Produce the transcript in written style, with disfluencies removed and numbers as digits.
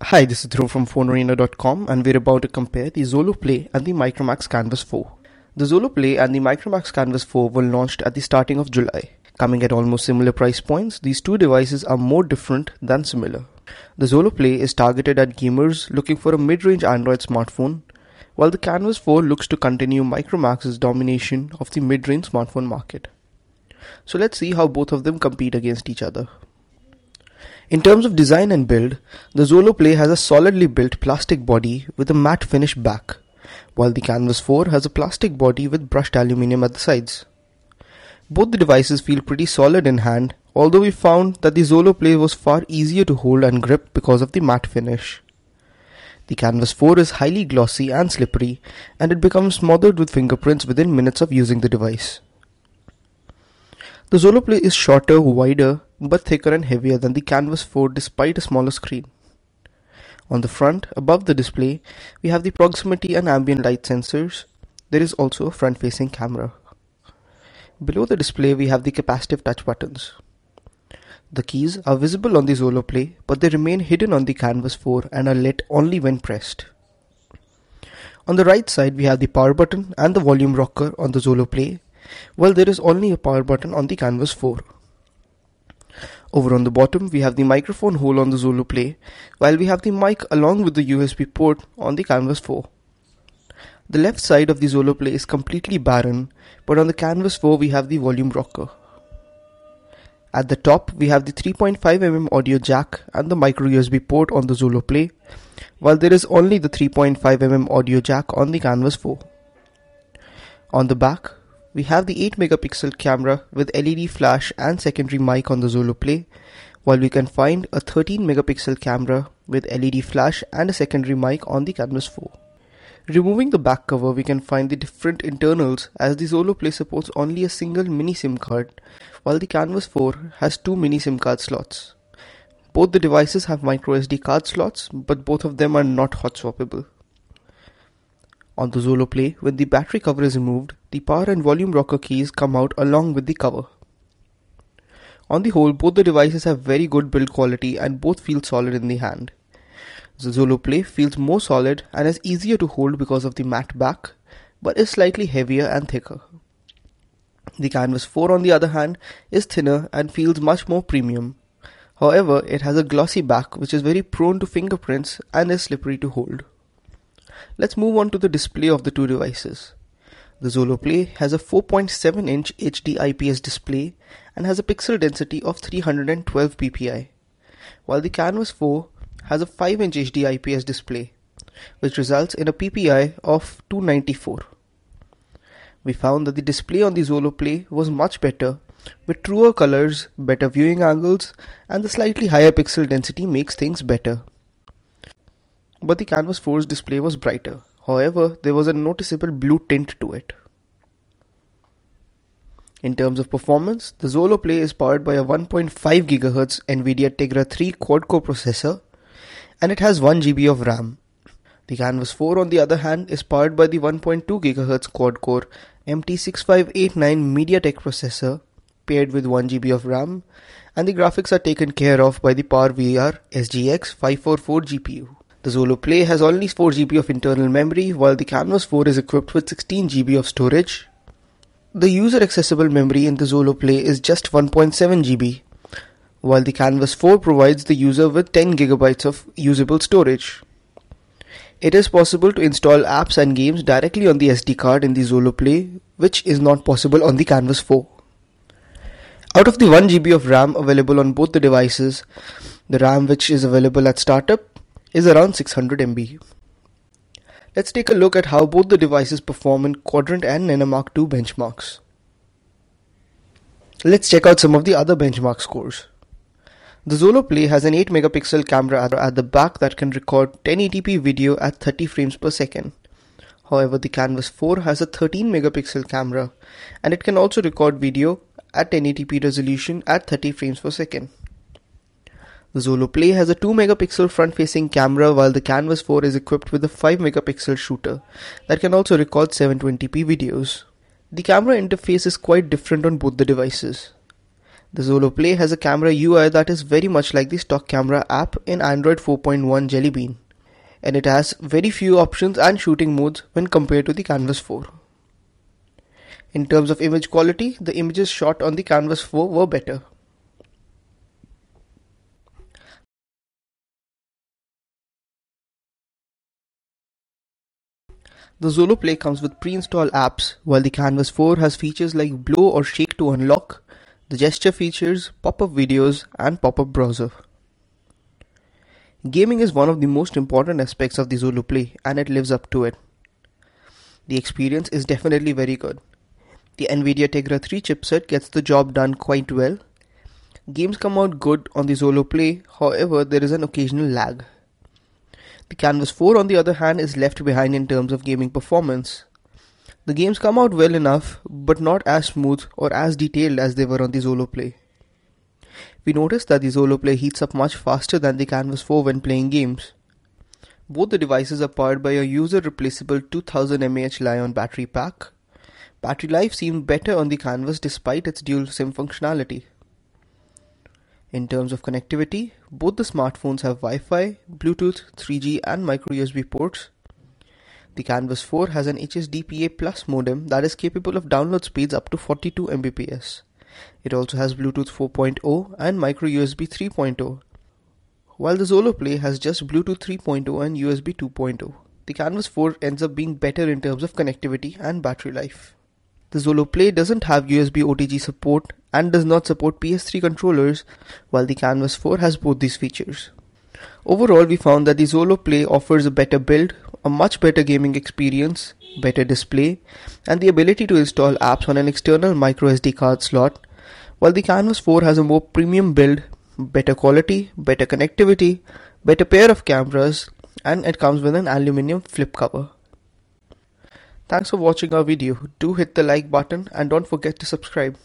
Hi, this is Dhruv from PhoneArena.com, and we're about to compare the Xolo Play and the Micromax Canvas 4. The Xolo Play and the Micromax Canvas 4 were launched at the starting of July. Coming at almost similar price points, these two devices are more different than similar. The Xolo Play is targeted at gamers looking for a mid-range Android smartphone, while the Canvas 4 looks to continue Micromax's domination of the mid-range smartphone market. So let's see how both of them compete against each other. In terms of design and build, the Xolo Play has a solidly built plastic body with a matte finish back, while the Canvas 4 has a plastic body with brushed aluminium at the sides. Both the devices feel pretty solid in hand, although we found that the Xolo Play was far easier to hold and grip because of the matte finish. The Canvas 4 is highly glossy and slippery, and it becomes smothered with fingerprints within minutes of using the device. The Xolo Play is shorter, wider, but thicker and heavier than the Canvas 4 despite a smaller screen. On the front, above the display, we have the proximity and ambient light sensors. There is also a front-facing camera. Below the display, we have the capacitive touch buttons. The keys are visible on the Xolo Play, but they remain hidden on the Canvas 4 and are lit only when pressed. On the right side, we have the power button and the volume rocker on the Xolo Play, while there is only a power button on the Canvas 4. Over on the bottom, we have the microphone hole on the Xolo Play, while we have the mic along with the USB port on the Canvas 4. The left side of the Xolo Play is completely barren, but on the Canvas 4 we have the volume rocker. At the top, we have the 3.5mm audio jack and the micro USB port on the Xolo Play, while there is only the 3.5mm audio jack on the Canvas 4. On the back, we have the 8MP camera with LED flash and secondary mic on the Xolo Play, while we can find a 13MP camera with LED flash and a secondary mic on the Canvas 4. Removing the back cover, we can find the different internals, as the Xolo Play supports only a single mini SIM card, while the Canvas 4 has two mini SIM card slots. Both the devices have microSD card slots, but both of them are not hot swappable. On the Xolo Play, when the battery cover is removed, the power and volume rocker keys come out along with the cover. On the whole, both the devices have very good build quality and both feel solid in the hand. The Xolo Play feels more solid and is easier to hold because of the matte back, but is slightly heavier and thicker. The Canvas 4 on the other hand is thinner and feels much more premium. However, it has a glossy back which is very prone to fingerprints and is slippery to hold. Let's move on to the display of the two devices. The Xolo Play has a 4.7-inch HD IPS display and has a pixel density of 312 ppi, while the Canvas 4 has a 5-inch HD IPS display, which results in a ppi of 294. We found that the display on the Xolo Play was much better, with truer colors, better viewing angles, and the slightly higher pixel density makes things better. But the Canvas 4's display was brighter. However, there was a noticeable blue tint to it. In terms of performance, the Xolo Play is powered by a 1.5 GHz NVIDIA Tegra 3 quad-core processor, and it has 1 GB of RAM. The Canvas 4 on the other hand is powered by the 1.2 GHz quad-core MT6589 MediaTek processor paired with 1 GB of RAM, and the graphics are taken care of by the PowerVR SGX 544 GPU. The Xolo Play has only 4 GB of internal memory, while the Canvas 4 is equipped with 16 GB of storage. The user accessible memory in the Xolo Play is just 1.7 GB, while the Canvas 4 provides the user with 10 GB of usable storage. It is possible to install apps and games directly on the SD card in the Xolo Play, which is not possible on the Canvas 4. Out of the 1 GB of RAM available on both the devices, the RAM which is available at startup is around 600 MB. Let's take a look at how both the devices perform in Quadrant and NMark II benchmarks. Let's check out some of the other benchmark scores. The Xolo Play has an 8MP camera at the back that can record 1080p video at 30 frames per second. However, the Canvas 4 has a 13MP camera, and it can also record video at 1080p resolution at 30 frames per second. The Xolo Play has a 2MP front-facing camera, while the Canvas 4 is equipped with a 5MP shooter that can also record 720p videos. The camera interface is quite different on both the devices. The Xolo Play has a camera UI that is very much like the stock camera app in Android 4.1 Jelly Bean, and it has very few options and shooting modes when compared to the Canvas 4. In terms of image quality, the images shot on the Canvas 4 were better. The Xolo Play comes with pre-installed apps, while the Canvas 4 has features like blow or shake to unlock, the gesture features, pop-up videos, and pop-up browser. Gaming is one of the most important aspects of the Xolo Play, and it lives up to it. The experience is definitely very good. The NVIDIA Tegra 3 chipset gets the job done quite well. Games come out good on the Xolo Play, however there is an occasional lag. The Canvas 4 on the other hand is left behind in terms of gaming performance. The games come out well enough, but not as smooth or as detailed as they were on the Xolo Play. We noticed that the Xolo Play heats up much faster than the Canvas 4 when playing games. Both the devices are powered by a user-replaceable 2000 mAh Li-ion battery pack. Battery life seemed better on the Canvas despite its dual SIM functionality. In terms of connectivity, both the smartphones have Wi-Fi, Bluetooth, 3G and micro USB ports. The Canvas 4 has an HSDPA Plus modem that is capable of download speeds up to 42 Mbps. It also has Bluetooth 4.0 and micro USB 3.0. While the Xolo Play has just Bluetooth 3.0 and USB 2.0, the Canvas 4 ends up being better in terms of connectivity and battery life. The Xolo Play doesn't have USB OTG support and does not support PS3 controllers, while the Canvas 4 has both these features. Overall, we found that the Xolo Play offers a better build, a much better gaming experience, better display, and the ability to install apps on an external microSD card slot, while the Canvas 4 has a more premium build, better quality, better connectivity, better pair of cameras, and it comes with an aluminium flip cover. Thanks for watching our video. Do hit the like button and don't forget to subscribe.